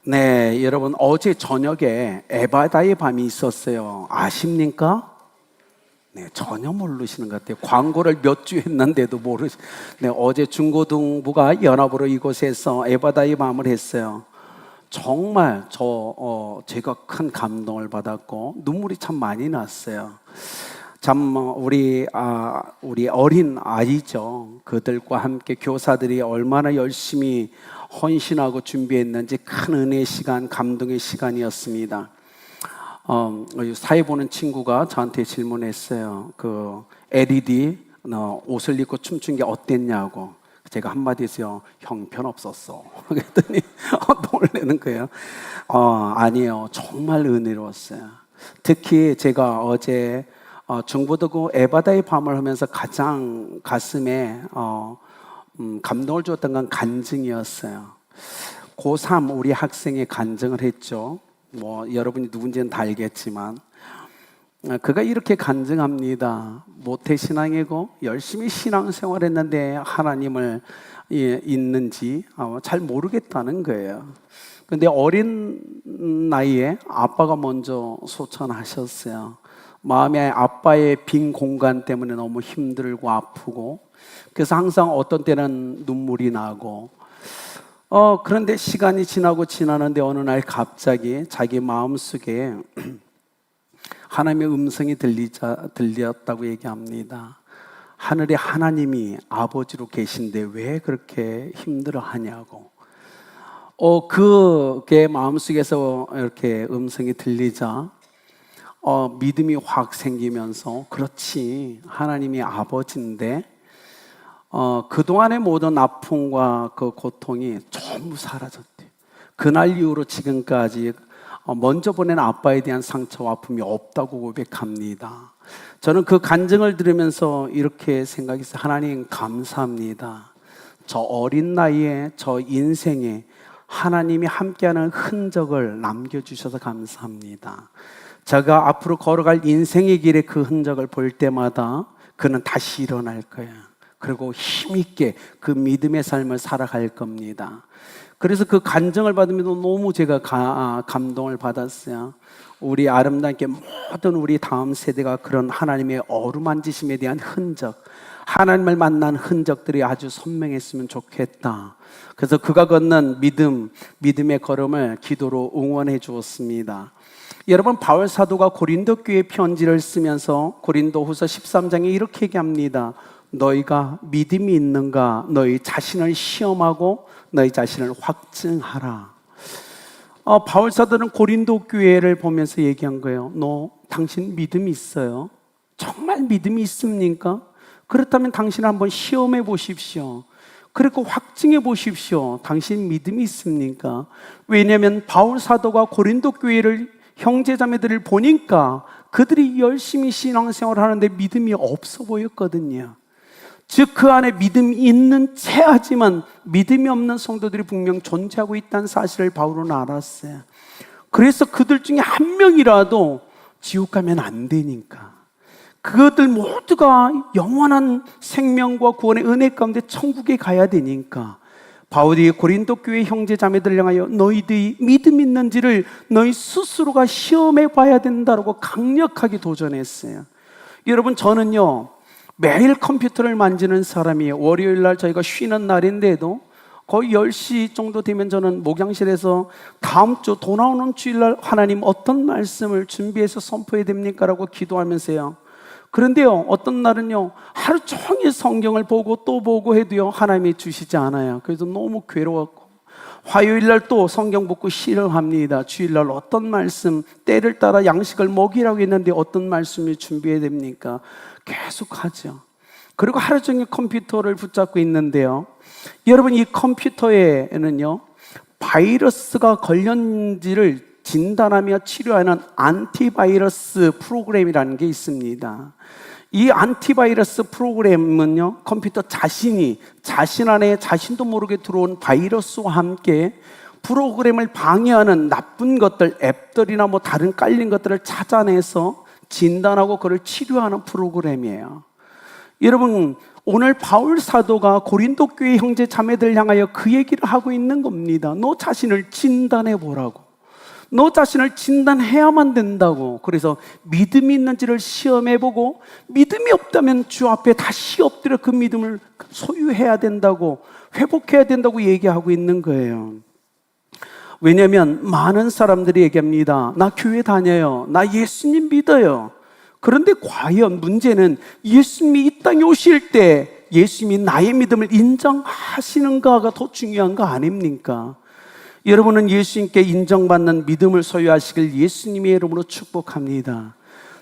네, 여러분 어제 저녁에 에바다의 밤이 있었어요. 아십니까? 네, 전혀 모르시는 것 같아요. 광고를 몇 주 했는데도 네, 어제 중고등부가 연합으로 이곳에서 에바다의 밤을 했어요. 정말 제가 큰 감동을 받았고 눈물이 참 많이 났어요. 참 우리 어린 아이죠. 그들과 함께 교사들이 얼마나 열심히 헌신하고 준비했는지 큰 은혜의 시간, 감동의 시간이었습니다. 사회 보는 친구가 저한테 질문했어요. 그 LED 옷을 입고 춤춘 게 어땠냐고. 제가 한마디 했어요. 형편없었어. 그랬더니 놀라는 거예요. 아니에요. 정말 은혜로웠어요. 특히 제가 어제 중부도구 에바다의 밤을 하면서 가장 가슴에 감동을 주었던 건 간증이었어요. 고3 우리 학생이 간증을 했죠. 여러분이 누군지는 다 알겠지만 그가 이렇게 간증합니다. 모태신앙이고 열심히 신앙생활 했는데 하나님을 있는지 잘 모르겠다는 거예요. 근데 어린 나이에 아빠가 먼저 소천하셨어요. 마음에 아빠의 빈 공간 때문에 너무 힘들고 아프고, 그래서 항상 어떤 때는 눈물이 나고, 그런데 시간이 지나는데 어느 날 갑자기 자기 마음속에 하나님의 음성이 들렸다고 얘기합니다. 하늘에 하나님이 아버지로 계신데 왜 그렇게 힘들어 하냐고. 그게 마음속에서 이렇게 음성이 들리자 믿음이 확 생기면서, 그렇지, 하나님이 아버지인데 그동안의 모든 아픔과 그 고통이 전부 사라졌대요. 그날 이후로 지금까지 먼저 보낸 아빠에 대한 상처와 아픔이 없다고 고백합니다. 저는 그 간증을 들으면서 이렇게 생각했어요. 하나님 감사합니다. 저 어린 나이에 저 인생에 하나님이 함께하는 흔적을 남겨주셔서 감사합니다. 제가 앞으로 걸어갈 인생의 길에 그 흔적을 볼 때마다 그는 다시 일어날 거예요. 그리고 힘있게 그 믿음의 삶을 살아갈 겁니다. 그래서 그 간증을 받으면서 너무 제가 감동을 받았어요. 우리 아름답게 모든 우리 다음 세대가 그런 하나님의 어루만지심에 대한 흔적, 하나님을 만난 흔적들이 아주 선명했으면 좋겠다. 그래서 그가 걷는 믿음의 걸음을 기도로 응원해 주었습니다. 여러분, 바울 사도가 고린도 교회 편지를 쓰면서 고린도후서 13장에 이렇게 얘기합니다. 너희가 믿음이 있는가? 너희 자신을 시험하고 너희 자신을 확증하라. 바울 사도는 고린도 교회를 보면서 얘기한 거예요. 당신 믿음이 있어요? 정말 믿음이 있습니까? 그렇다면 당신 한번 시험해 보십시오. 그리고 확증해 보십시오. 당신 믿음이 있습니까? 왜냐하면 바울 사도가 고린도 교회를 형제자매들을 보니까 그들이 열심히 신앙생활을 하는데 믿음이 없어 보였거든요. 즉 그 안에 믿음이 있는 체하지만 믿음이 없는 성도들이 분명 존재하고 있다는 사실을 바울은 알았어요. 그래서 그들 중에 한 명이라도 지옥 가면 안 되니까, 그것들 모두가 영원한 생명과 구원의 은혜 가운데 천국에 가야 되니까 바울이 고린도 교회 형제 자매들을 향하여 너희들이 믿음 있는지를 너희 스스로가 시험해 봐야 된다고 강력하게 도전했어요. 여러분, 저는요 매일 컴퓨터를 만지는 사람이에요. 월요일 날 저희가 쉬는 날인데도 거의 10시 정도 되면 저는 목양실에서 다음 주 돌아오는 주일날 하나님 어떤 말씀을 준비해서 선포해야 됩니까? 라고 기도하면서요. 그런데요, 어떤 날은요 하루 종일 성경을 보고 또 보고 해도요 하나님이 주시지 않아요. 그래서 너무 괴로웠고, 화요일날 또 성경 보고 싫어합니다. 주일날 어떤 말씀, 때를 따라 양식을 먹이라고 했는데 어떤 말씀을 준비해야 됩니까? 계속 하죠. 그리고 하루 종일 컴퓨터를 붙잡고 있는데요, 여러분, 이 컴퓨터에는요 바이러스가 걸렸는지를 진단하며 치료하는 안티바이러스 프로그램이라는 게 있습니다. 이 안티바이러스 프로그램은요 컴퓨터 자신 안에 자신도 모르게 들어온 바이러스와 함께 프로그램을 방해하는 나쁜 것들, 앱들이나 다른 깔린 것들을 찾아내서 진단하고 그를 치료하는 프로그램이에요. 여러분, 오늘 바울 사도가 고린도 교회 형제 자매들 향하여 그 얘기를 하고 있는 겁니다. 너 자신을 진단해 보라고. 너 자신을 진단해야만 된다고. 그래서 믿음이 있는지를 시험해 보고 믿음이 없다면 주 앞에 다시 엎드려 그 믿음을 소유해야 된다고, 회복해야 된다고 얘기하고 있는 거예요. 왜냐하면 많은 사람들이 얘기합니다. 나 교회 다녀요. 나 예수님 믿어요. 그런데 과연 문제는 예수님이 이 땅에 오실 때 예수님이 나의 믿음을 인정하시는가가 더 중요한 거 아닙니까? 여러분은 예수님께 인정받는 믿음을 소유하시길 예수님의 이름으로 축복합니다.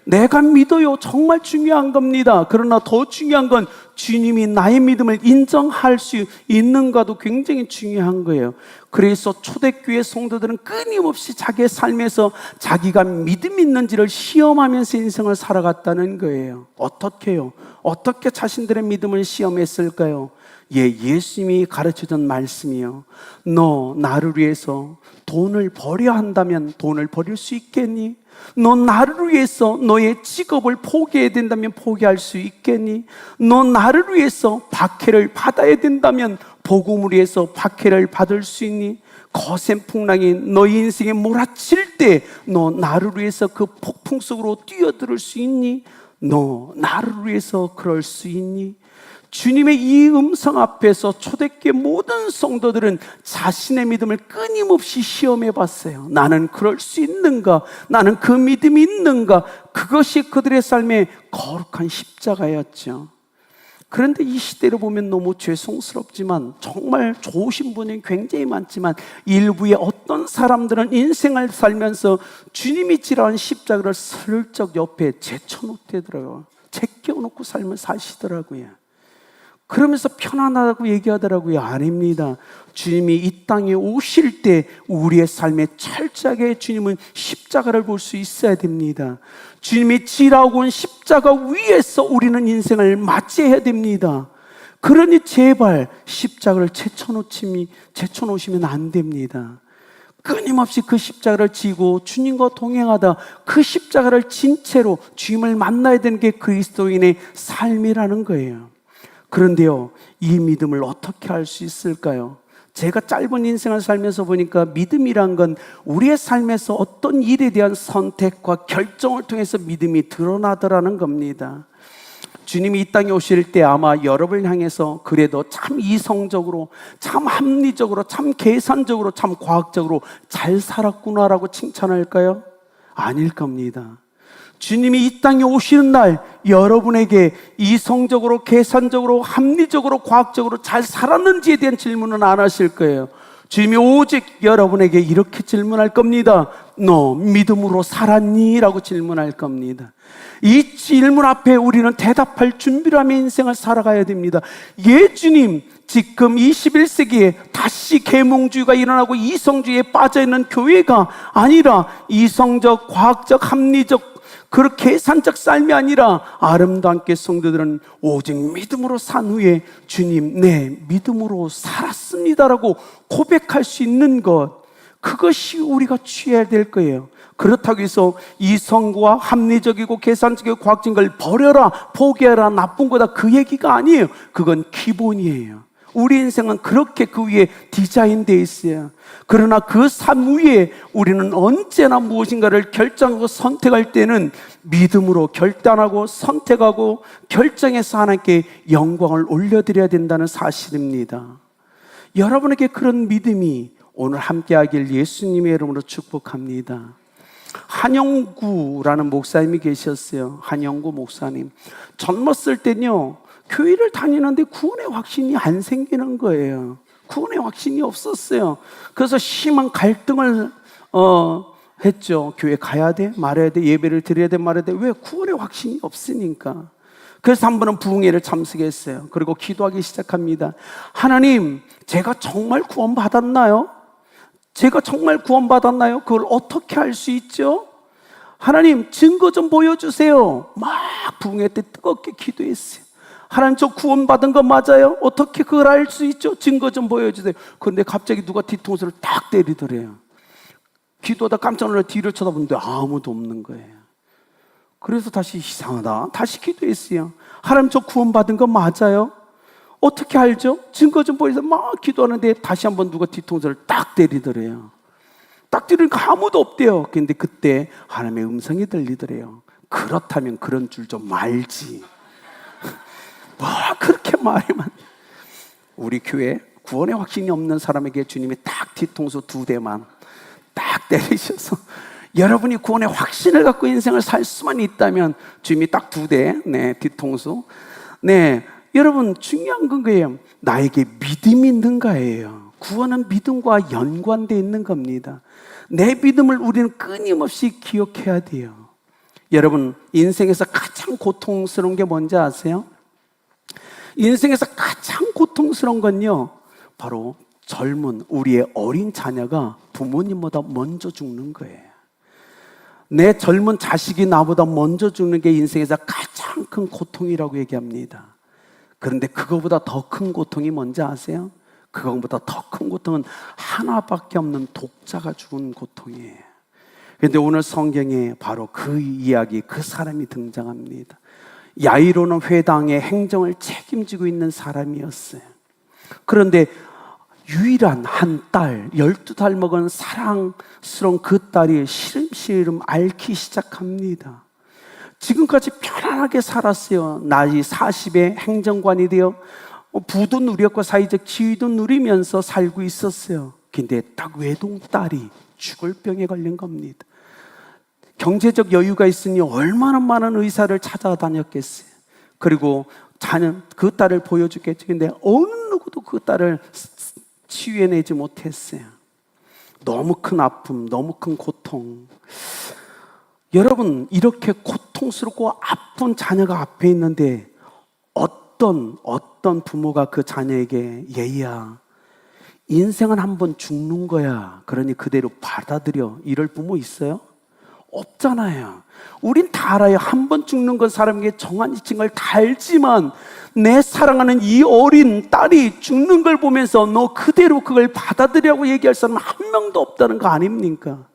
내가 믿어요. 정말 중요한 겁니다. 그러나 더 중요한 건 주님이 나의 믿음을 인정할 수 있는가도 굉장히 중요한 거예요. 그래서 초대교회 성도들은 끊임없이 자기의 삶에서 자기가 믿음이 있는지를 시험하면서 인생을 살아갔다는 거예요. 어떻게요? 어떻게 자신들의 믿음을 시험했을까요? 예수님이 가르쳐준 말씀이요. 너 나를 위해서 돈을 버려야 한다면 돈을 버릴 수 있겠니? 너 나를 위해서 너의 직업을 포기해야 된다면 포기할 수 있겠니? 너 나를 위해서 박해를 받아야 된다면 복음을 위해서 박해를 받을 수 있니? 거센 풍랑이 너의 인생에 몰아칠 때 너 나를 위해서 그 폭풍 속으로 뛰어들 수 있니? 너 나를 위해서 그럴 수 있니? 주님의 이 음성 앞에서 초대교회 모든 성도들은 자신의 믿음을 끊임없이 시험해 봤어요. 나는 그럴 수 있는가? 나는 그 믿음이 있는가? 그것이 그들의 삶의 거룩한 십자가였죠. 그런데 이 시대를 보면 너무 죄송스럽지만 정말 좋으신 분이 굉장히 많지만 일부의 어떤 사람들은 인생을 살면서 주님이 지라한 십자가를 슬쩍 옆에 제쳐놓더라고요. 제껴놓고 삶을 사시더라고요. 그러면서 편안하다고 얘기하더라고요. 아닙니다. 주님이 이 땅에 오실 때 우리의 삶에 철저하게 주님은 십자가를 볼 수 있어야 됩니다. 주님이 지라고 온 십자가 위에서 우리는 인생을 맞이해야 됩니다. 그러니 제발 십자가를 제쳐놓으시면 안 됩니다. 끊임없이 그 십자가를 지고 주님과 동행하다 그 십자가를 진 채로 주님을 만나야 되는 게 그리스도인의 삶이라는 거예요. 그런데요, 이 믿음을 어떻게 할 수 있을까요? 제가 짧은 인생을 살면서 보니까 믿음이란 건 우리의 삶에서 어떤 일에 대한 선택과 결정을 통해서 믿음이 드러나더라는 겁니다. 주님이 이 땅에 오실 때 아마 여러분을 향해서 그래도 참 이성적으로, 참 합리적으로, 참 계산적으로, 참 과학적으로 잘 살았구나라고 칭찬할까요? 아닐 겁니다. 주님이 이 땅에 오시는 날 여러분에게 이성적으로, 계산적으로, 합리적으로, 과학적으로 잘 살았는지에 대한 질문은 안 하실 거예요. 주님이 오직 여러분에게 이렇게 질문할 겁니다. 너 믿음으로 살았니? 라고 질문할 겁니다. 이 질문 앞에 우리는 대답할 준비를 하며 인생을 살아가야 됩니다. 예, 주님, 지금 21세기에 다시 계몽주의가 일어나고 이성주의에 빠져있는 교회가 아니라 이성적, 과학적, 합리적, 그렇게 계산적 삶이 아니라 아름다운 께 성도들은 오직 믿음으로 산 후에 주님, 네, 믿음으로 살았습니다라고 고백할 수 있는 것, 그것이 우리가 취해야 될 거예요. 그렇다고 해서 이성과 합리적이고 계산적이고 과학적인 걸 버려라, 포기해라, 나쁜 거다, 그 얘기가 아니에요. 그건 기본이에요. 우리 인생은 그렇게 그 위에 디자인되어 있어요. 그러나 그 삶 위에 우리는 언제나 무엇인가를 결정하고 선택할 때는 믿음으로 결단하고 선택하고 결정해서 하나님께 영광을 올려드려야 된다는 사실입니다. 여러분에게 그런 믿음이 오늘 함께하길 예수님의 이름으로 축복합니다. 한영구라는 목사님이 계셨어요. 한영구 목사님. 젊었을 때는요, 교회를 다니는데 구원의 확신이 안 생기는 거예요. 구원의 확신이 없었어요. 그래서 심한 갈등을 했죠. 교회 가야 돼? 말아야 돼? 예배를 드려야 돼? 말아야 돼? 왜? 구원의 확신이 없으니까. 그래서 한 번은 부흥회를 참석했어요. 그리고 기도하기 시작합니다. 하나님, 제가 정말 구원받았나요? 제가 정말 구원받았나요? 그걸 어떻게 알 수 있죠? 하나님, 증거 좀 보여주세요. 막 부흥회 때 뜨겁게 기도했어요. 하나님, 저 구원받은 거 맞아요? 어떻게 그걸 알 수 있죠? 증거 좀 보여주세요. 그런데 갑자기 누가 뒤통수를 딱 때리더래요. 기도하다 깜짝 놀라 뒤를 쳐다보는데 아무도 없는 거예요. 그래서 다시 이상하다. 다시 기도했어요. 하나님, 저 구원받은 거 맞아요? 어떻게 알죠? 증거 좀 보여서 막 기도하는데 다시 한번 누가 뒤통수를 딱 때리더래요. 딱 때리니까 아무도 없대요. 근데 그때 하나님의 음성이 들리더래요. 그렇다면 그런 줄 좀 말지. 뭐 그렇게 말하면. 우리 교회 구원의 확신이 없는 사람에게 주님이 딱 뒤통수 2대만 딱 때리셔서, 여러분이 구원의 확신을 갖고 인생을 살 수만 있다면 주님이 딱 2대, 네, 뒤통수. 네, 여러분 중요한 건 거예요. 나에게 믿음이 있는가예요. 구원은 믿음과 연관되어 있는 겁니다. 내 믿음을 우리는 끊임없이 기억해야 돼요. 여러분, 인생에서 가장 고통스러운 게 뭔지 아세요? 인생에서 가장 고통스러운 건요, 바로 젊은 우리의 어린 자녀가 부모님보다 먼저 죽는 거예요. 내 젊은 자식이 나보다 먼저 죽는 게 인생에서 가장 큰 고통이라고 얘기합니다. 그런데 그거보다 더 큰 고통이 뭔지 아세요? 그거보다 더 큰 고통은 하나밖에 없는 독자가 죽은 고통이에요. 그런데 오늘 성경에 바로 그 이야기, 그 사람이 등장합니다. 야이로는 회당의 행정을 책임지고 있는 사람이었어요. 그런데 유일한 한 딸, 12달 먹은 사랑스러운 그 딸이 시름시름 앓기 시작합니다. 지금까지 편안하게 살았어요. 나이 40에 행정관이 되어 부도 누렸고 사회적 지위도 누리면서 살고 있었어요. 근데 딱 외동딸이 죽을 병에 걸린 겁니다. 경제적 여유가 있으니 얼마나 많은 의사를 찾아다녔겠어요. 그리고 자녀, 그 딸을 보여주겠죠. 근데 어느 누구도 그 딸을 치유해내지 못했어요. 너무 큰 아픔, 너무 큰 고통. 여러분, 이렇게 고통스럽고 아픈 자녀가 앞에 있는데 어떤 부모가 그 자녀에게, 얘야, 인생은 한번 죽는 거야, 그러니 그대로 받아들여, 이럴 부모 있어요? 없잖아요. 우린 다 알아요. 한 번 죽는 건 사람에게 정한 이친 걸 다 알지만, 내 사랑하는 이 어린 딸이 죽는 걸 보면서 너 그대로 그걸 받아들이라고 얘기할 사람은 한 명도 없다는 거 아닙니까?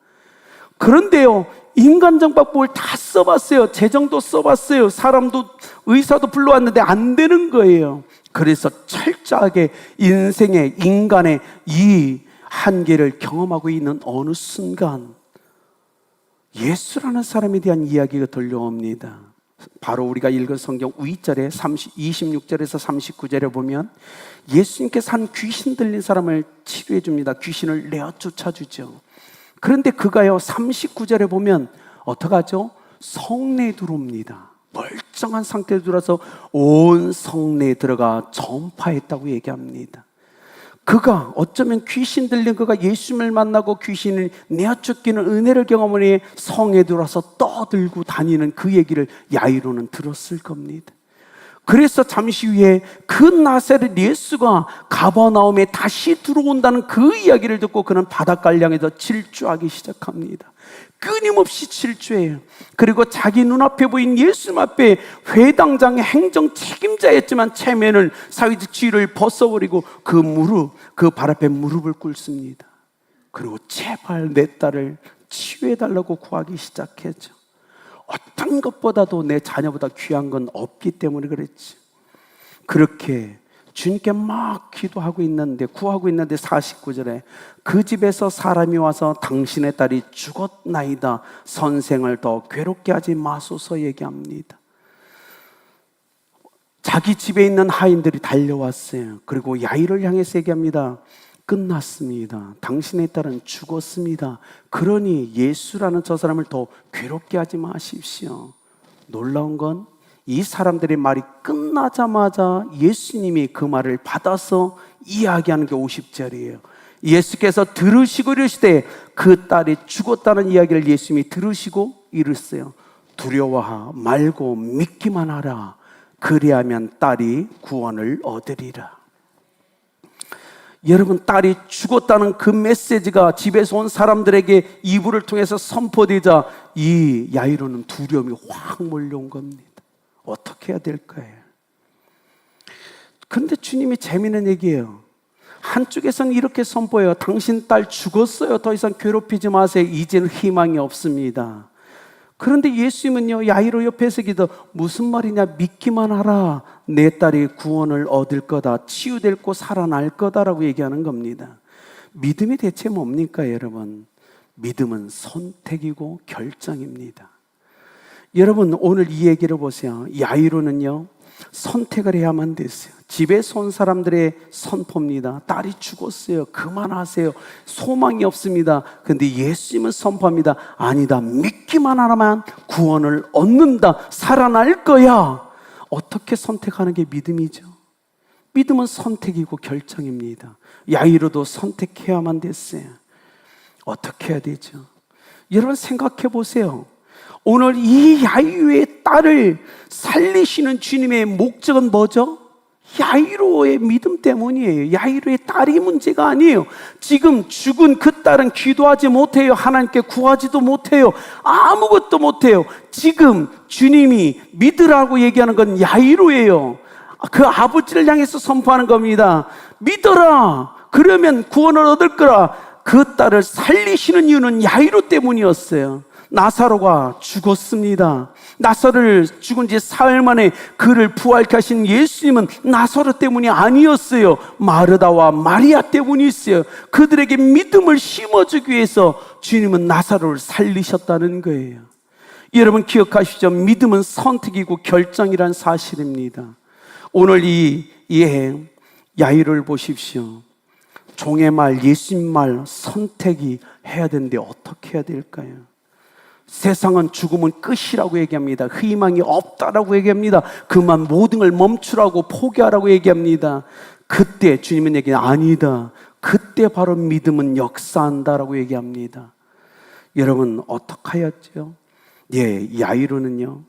그런데요, 인간정박법을 다 써봤어요. 재정도 써봤어요. 사람도, 의사도 불러왔는데 안 되는 거예요. 그래서 철저하게 인생의, 인간의 이 한계를 경험하고 있는 어느 순간 예수라는 사람에 대한 이야기가 들려옵니다. 바로 우리가 읽은 성경 위절에 26절에서 39절에 보면 예수님께서 한 귀신 들린 사람을 치료해 줍니다. 귀신을 내어 쫓아주죠. 그런데 그가요, 39절에 보면 어떡하죠? 성내에 들어옵니다. 멀쩡한 상태에 들어서 온 성내에 들어가 전파했다고 얘기합니다. 그가 어쩌면 귀신 들린 그가 예수님을 만나고 귀신을 내어쫓기는 은혜를 경험하니 성에 들어와서 떠들고 다니는 그 얘기를 야이로는 들었을 겁니다. 그래서 잠시 후에 그 나사렛 예수가 가버나움에 다시 들어온다는 그 이야기를 듣고 그는 바닷가를 향해서 질주하기 시작합니다. 끊임없이 질주해요. 그리고 자기 눈앞에 보인 예수님 앞에 회당장의 행정 책임자였지만 체면을, 사회적 지위를 벗어버리고 그 발 앞에 무릎을 꿇습니다. 그리고 제발 내 딸을 치유해달라고 구하기 시작했죠. 어떤 것보다도 내 자녀보다 귀한 건 없기 때문에 그랬지. 그렇게 주님께 막 기도하고 있는데, 구하고 있는데 49절에 그 집에서 사람이 와서 당신의 딸이 죽었나이다, 선생을 더 괴롭게 하지 마소서 얘기합니다. 자기 집에 있는 하인들이 달려왔어요. 그리고 야이를 향해서 얘기합니다. 끝났습니다. 당신의 딸은 죽었습니다. 그러니 예수라는 저 사람을 더 괴롭게 하지 마십시오. 놀라운 건 이 사람들의 말이 끝나자마자 예수님이 그 말을 받아서 이야기하는 게 50절이에요. 예수께서 들으시고 이르시되, 그 딸이 죽었다는 이야기를 예수님이 들으시고 이르세요. 두려워하 말고 믿기만 하라. 그리하면 딸이 구원을 얻으리라. 여러분, 딸이 죽었다는 그 메시지가 집에서 온 사람들에게 이불을 통해서 선포되자 이 야이로는 두려움이 확 몰려온 겁니다. 어떻게 해야 될까요? 그런데 주님이 재미있는 얘기예요. 한쪽에서는 이렇게 선포해요. 당신 딸 죽었어요. 더 이상 괴롭히지 마세요. 이제는 희망이 없습니다. 그런데 예수님은요, 야이로 옆에서 기도, 무슨 말이냐, 믿기만 하라, 내 딸이 구원을 얻을 거다, 치유될 거 살아날 거다라고 얘기하는 겁니다. 믿음이 대체 뭡니까, 여러분? 믿음은 선택이고 결정입니다. 여러분, 오늘 이 얘기를 보세요. 야이로는요, 선택을 해야만 됐어요. 집에서 온 사람들의 선포입니다. 딸이 죽었어요. 그만하세요. 소망이 없습니다. 근데 예수님은 선포합니다. 아니다. 믿기만 하라면 구원을 얻는다. 살아날 거야. 어떻게 선택하는 게 믿음이죠? 믿음은 선택이고 결정입니다. 야이로도 선택해야만 됐어요. 어떻게 해야 되죠? 여러분 생각해 보세요. 오늘 이 야이로의 딸을 살리시는 주님의 목적은 뭐죠? 야이로의 믿음 때문이에요. 야이로의 딸이 문제가 아니에요. 지금 죽은 그 딸은 기도하지 못해요. 하나님께 구하지도 못해요. 아무것도 못해요. 지금 주님이 믿으라고 얘기하는 건 야이로예요. 그 아버지를 향해서 선포하는 겁니다. 믿어라. 그러면 구원을 얻을 거라. 그 딸을 살리시는 이유는 야이로 때문이었어요. 나사로가 죽었습니다. 나사로를 죽은 지 사흘 만에 그를 부활케 하신 예수님은 나사로 때문이 아니었어요. 마르다와 마리아 때문이었어요. 그들에게 믿음을 심어주기 위해서 주님은 나사로를 살리셨다는 거예요. 여러분 기억하시죠? 믿음은 선택이고 결정이란 사실입니다. 오늘 이 야이로를 보십시오. 종의 말, 예수님 말 선택이 해야 되는데 어떻게 해야 될까요? 세상은 죽음은 끝이라고 얘기합니다. 희망이 없다라고 얘기합니다. 그만 모든 걸 멈추라고 포기하라고 얘기합니다. 그때 주님은 얘기합니다. 아니다. 그때 바로 믿음은 역사한다라고 얘기합니다. 여러분 어떻게 하였죠? 야이로는요,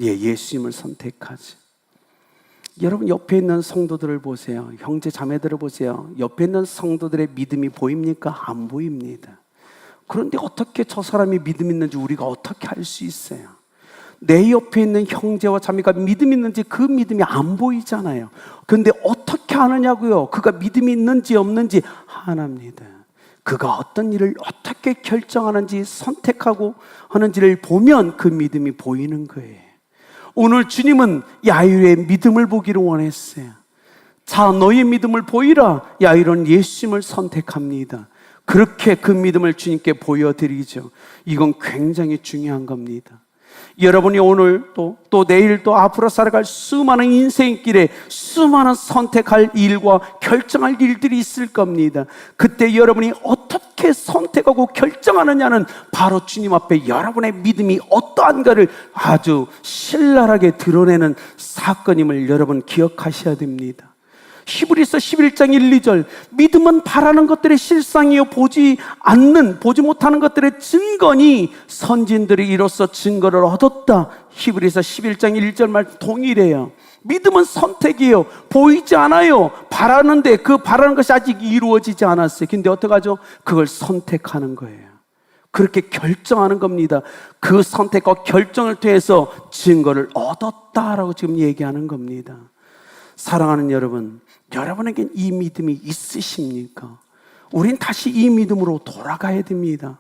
예수님을 선택하지. 여러분 옆에 있는 성도들을 보세요. 형제 자매들을 보세요. 옆에 있는 성도들의 믿음이 보입니까? 안 보입니다. 그런데 어떻게 저 사람이 믿음 있는지 우리가 어떻게 알 수 있어요? 내 옆에 있는 형제와 자매가 믿음 있는지 그 믿음이 안 보이잖아요. 그런데 어떻게 아느냐고요? 그가 믿음이 있는지 없는지 하나입니다. 그가 어떤 일을 어떻게 결정하는지 선택하고 하는지를 보면 그 믿음이 보이는 거예요. 오늘 주님은 야이로의 믿음을 보기를 원했어요. 자, 너의 믿음을 보이라. 야이로는 예수님을 선택합니다. 그렇게 그 믿음을 주님께 보여드리죠. 이건 굉장히 중요한 겁니다. 여러분이 오늘 또 내일 또 앞으로 살아갈 수많은 인생길에 수많은 선택할 일과 결정할 일들이 있을 겁니다. 그때 여러분이 어떻게 선택하고 결정하느냐는 바로 주님 앞에 여러분의 믿음이 어떠한가를 아주 신랄하게 드러내는 사건임을 여러분 기억하셔야 됩니다. 히브리서 11장 1, 2절 믿음은 바라는 것들의 실상이요 보지 못하는 것들의 증거니 선진들이 이로써 증거를 얻었다. 히브리서 11장 1절 말 동일해요. 믿음은 선택이에요. 보이지 않아요. 바라는데 그 바라는 것이 아직 이루어지지 않았어요. 근데 어떡하죠? 그걸 선택하는 거예요. 그렇게 결정하는 겁니다. 그 선택과 결정을 통해서 증거를 얻었다라고 지금 얘기하는 겁니다. 사랑하는 여러분, 여러분에겐 이 믿음이 있으십니까? 우린 다시 이 믿음으로 돌아가야 됩니다.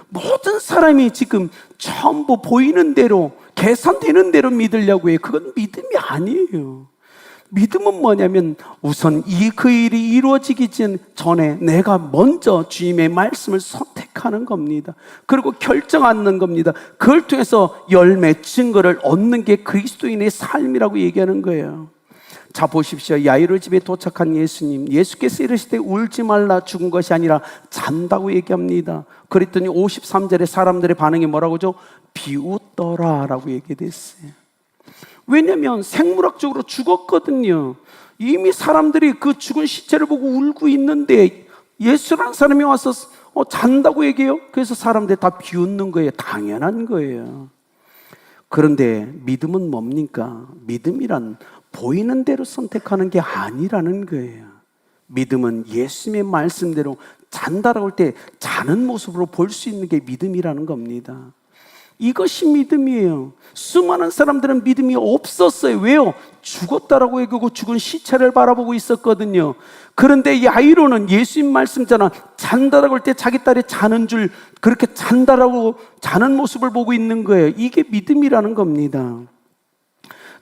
모든 사람이 지금 전부 보이는 대로, 계산되는 대로 믿으려고 해요. 그건 믿음이 아니에요. 믿음은 뭐냐면 우선 그 일이 이루어지기 전에 내가 먼저 주님의 말씀을 선택하는 겁니다. 그리고 결정하는 겁니다. 그걸 통해서 열매, 증거를 얻는 게 그리스도인의 삶이라고 얘기하는 거예요. 자 보십시오. 야이로 집에 도착한 예수님, 예수께서 이르시되 울지 말라, 죽은 것이 아니라 잔다고 얘기합니다. 그랬더니 53절에 사람들의 반응이 뭐라고 하죠? 비웃더라 라고 얘기됐어요. 왜냐하면 생물학적으로 죽었거든요. 이미 사람들이 그 죽은 시체를 보고 울고 있는데 예수라는 사람이 와서 잔다고 얘기해요. 그래서 사람들이 다 비웃는 거예요. 당연한 거예요. 그런데 믿음은 뭡니까? 믿음이란 보이는 대로 선택하는 게 아니라는 거예요. 믿음은 예수님의 말씀대로 잔다라고 할 때 자는 모습으로 볼 수 있는 게 믿음이라는 겁니다. 이것이 믿음이에요. 수많은 사람들은 믿음이 없었어요. 왜요? 죽었다라고 얘기하고 죽은 시체를 바라보고 있었거든요. 그런데 야이로는 예수님 말씀잖아, 잔다라고 할 때 자기 딸이 자는 줄, 그렇게 잔다라고 자는 모습을 보고 있는 거예요. 이게 믿음이라는 겁니다.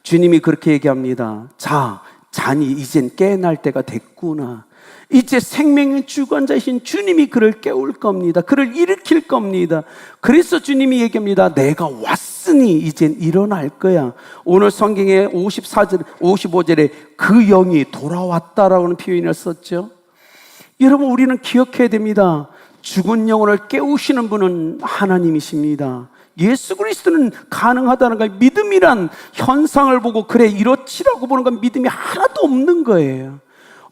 주님이 그렇게 얘기합니다. 자, 자니 이젠 깨어날 때가 됐구나. 이제 생명의 주관자이신 주님이 그를 깨울 겁니다. 그를 일으킬 겁니다. 그래서 주님이 얘기합니다. 내가 왔으니 이젠 일어날 거야. 오늘 성경에 54절, 55절에 그 영이 돌아왔다라는 표현을 썼죠. 여러분, 우리는 기억해야 됩니다. 죽은 영혼을 깨우시는 분은 하나님이십니다. 예수 그리스도는 가능하다는 거예요. 믿음이란 현상을 보고 그래 이렇지라고 보는 건 믿음이 하나도 없는 거예요.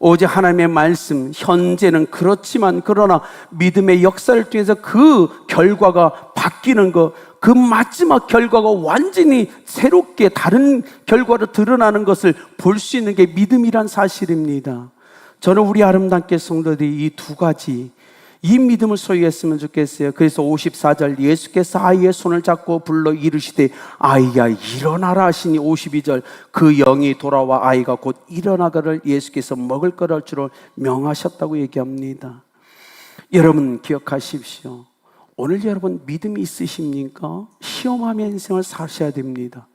오직 하나님의 말씀, 현재는 그렇지만 그러나 믿음의 역사를 통해서 그 결과가 바뀌는 것, 그 마지막 결과가 완전히 새롭게 다른 결과로 드러나는 것을 볼 수 있는 게 믿음이란 사실입니다. 저는 우리 아름답게 성도들이 이 두 가지, 이 믿음을 소유했으면 좋겠어요. 그래서 54절 예수께서 아이의 손을 잡고 불러 이르시되 아이야 일어나라 하시니 52절 그 영이 돌아와 아이가 곧 일어나기를 예수께서 먹을 거를 주로 명하셨다고 얘기합니다. 여러분 기억하십시오. 오늘 여러분 믿음이 있으십니까? 시험하며 인생을 사셔야 됩니다.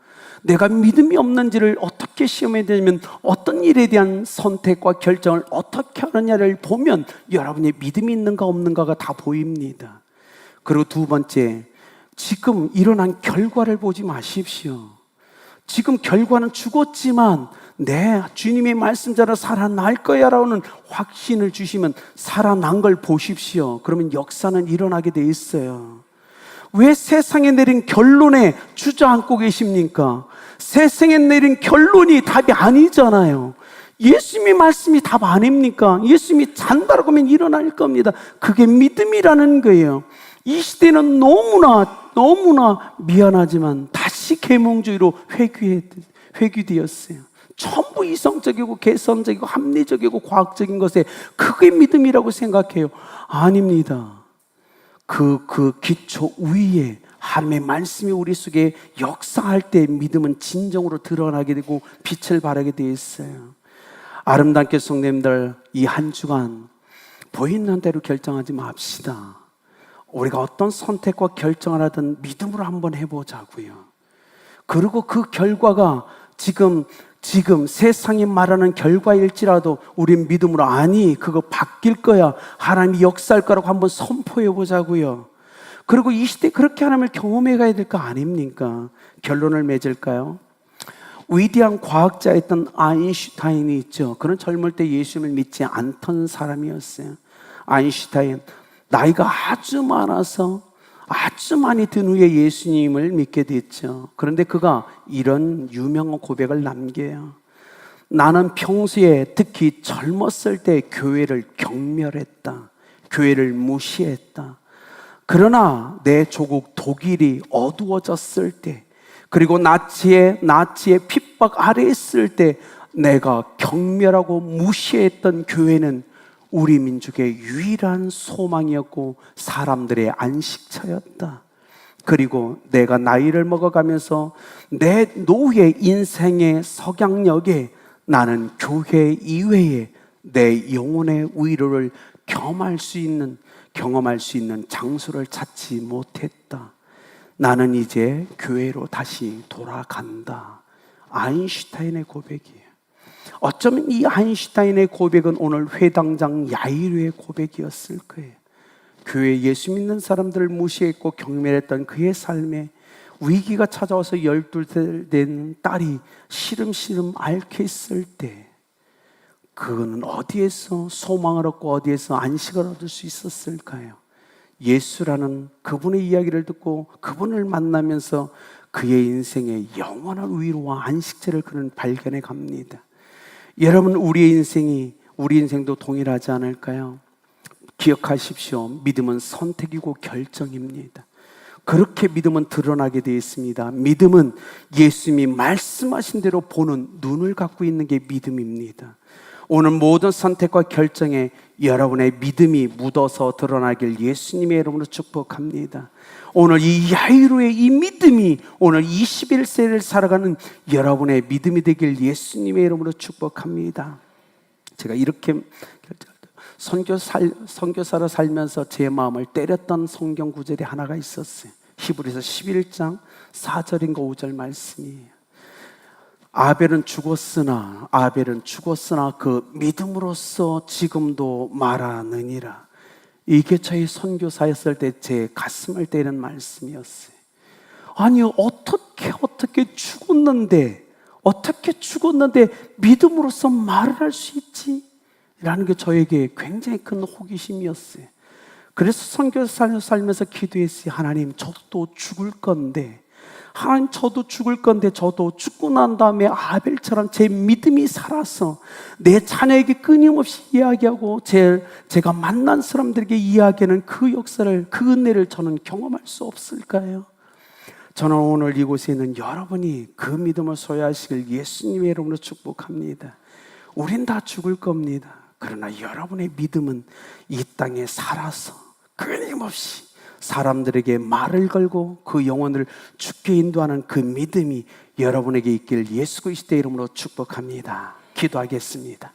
내가 믿음이 없는지를 어떻게 시험해야 되냐면 어떤 일에 대한 선택과 결정을 어떻게 하느냐를 보면 여러분의 믿음이 있는가 없는가가 다 보입니다. 그리고 두 번째, 지금 일어난 결과를 보지 마십시오. 지금 결과는 죽었지만 내 주님의 말씀대로 살아날 거야 라는 확신을 주시면 살아난 걸 보십시오. 그러면 역사는 일어나게 돼 있어요. 왜 세상에 내린 결론에 주저앉고 계십니까? 세상에 내린 결론이 답이 아니잖아요. 예수님의 말씀이 답 아닙니까? 예수님이 잔다라고 하면 일어날 겁니다. 그게 믿음이라는 거예요. 이 시대는 너무나 미안하지만 다시 계몽주의로 회귀되었어요. 전부 이성적이고 개성적이고 합리적이고 과학적인 것에 그게 믿음이라고 생각해요. 아닙니다. 그 기초 위에 하나님의 말씀이 우리 속에 역사할 때 믿음은 진정으로 드러나게 되고 빛을 발하게 되어 있어요. 아름답게 성도님들, 이 한 주간 보이는 대로 결정하지 맙시다. 우리가 어떤 선택과 결정을 하든 믿음으로 한번 해보자고요. 그리고 그 결과가 지금 세상이 말하는 결과일지라도 우린 믿음으로 아니 그거 바뀔 거야, 하나님이 역사할 거라고 한번 선포해 보자고요. 그리고 이 시대에 그렇게 하나님을 경험해 가야 될 거 아닙니까? 결론을 맺을까요? 위대한 과학자였던 아인슈타인이 있죠. 그는 젊을 때 예수님을 믿지 않던 사람이었어요. 아인슈타인 나이가 아주 많아서 아주 많이 든 후에 예수님을 믿게 됐죠. 그런데 그가 이런 유명한 고백을 남겨요. 나는 평소에 특히 젊었을 때 교회를 경멸했다. 교회를 무시했다. 그러나 내 조국 독일이 어두워졌을 때, 그리고 나치의 핍박 아래에 있을 때 내가 경멸하고 무시했던 교회는 우리 민족의 유일한 소망이었고 사람들의 안식처였다. 그리고 내가 나이를 먹어가면서 내 노후의 인생의 석양역에 나는 교회 이외에 내 영혼의 위로를 경험할 수 있는 장소를 찾지 못했다. 나는 이제 교회로 다시 돌아간다. 아인슈타인의 고백이에요. 어쩌면 이 아인슈타인의 고백은 오늘 회당장 야이로의 고백이었을 거예요. 교회에 예수 믿는 사람들을 무시했고 경멸했던 그의 삶에 위기가 찾아와서 12살 된 딸이 시름시름 앓혀 있을 때 그는 어디에서 소망을 얻고 어디에서 안식을 얻을 수 있었을까요? 예수라는 그분의 이야기를 듣고 그분을 만나면서 그의 인생에 영원한 위로와 안식처를 그는 발견해 갑니다. 여러분, 우리 인생도 동일하지 않을까요? 기억하십시오. 믿음은 선택이고 결정입니다. 그렇게 믿음은 드러나게 되어 있습니다. 믿음은 예수님이 말씀하신 대로 보는 눈을 갖고 있는 게 믿음입니다. 오늘 모든 선택과 결정에 여러분의 믿음이 묻어서 드러나길 예수님의 이름으로 축복합니다. 오늘 이 야이로의 이 믿음이 오늘 21세를 살아가는 여러분의 믿음이 되길 예수님의 이름으로 축복합니다. 제가 이렇게 선교사로 살면서 제 마음을 때렸던 성경 구절이 하나가 있었어요. 히브리서 11장 4절인가 5절 말씀이에요. 아벨은 죽었으나 그 믿음으로써 지금도 말하느니라. 이게 저희 선교사였을 때 제 가슴을 때리는 말씀이었어요. 아니 어떻게 죽었는데 믿음으로써 말을 할 수 있지? 라는 게 저에게 굉장히 큰 호기심이었어요. 그래서 선교사로 살면서 기도했어요. 하나님, 저도 죽을 건데 저도 죽고 난 다음에 아벨처럼 제 믿음이 살아서 내 자녀에게 끊임없이 이야기하고 제가 만난 사람들에게 이야기하는 그 역사를, 그 은혜를 저는 경험할 수 없을까요? 저는 오늘 이곳에 있는 여러분이 그 믿음을 소유하시길 예수님의 이름으로 축복합니다. 우린 다 죽을 겁니다. 그러나 여러분의 믿음은 이 땅에 살아서 끊임없이 사람들에게 말을 걸고 그 영혼을 죽게 인도하는 그 믿음이 여러분에게 있길 예수 그리스도의 이름으로 축복합니다. 기도하겠습니다.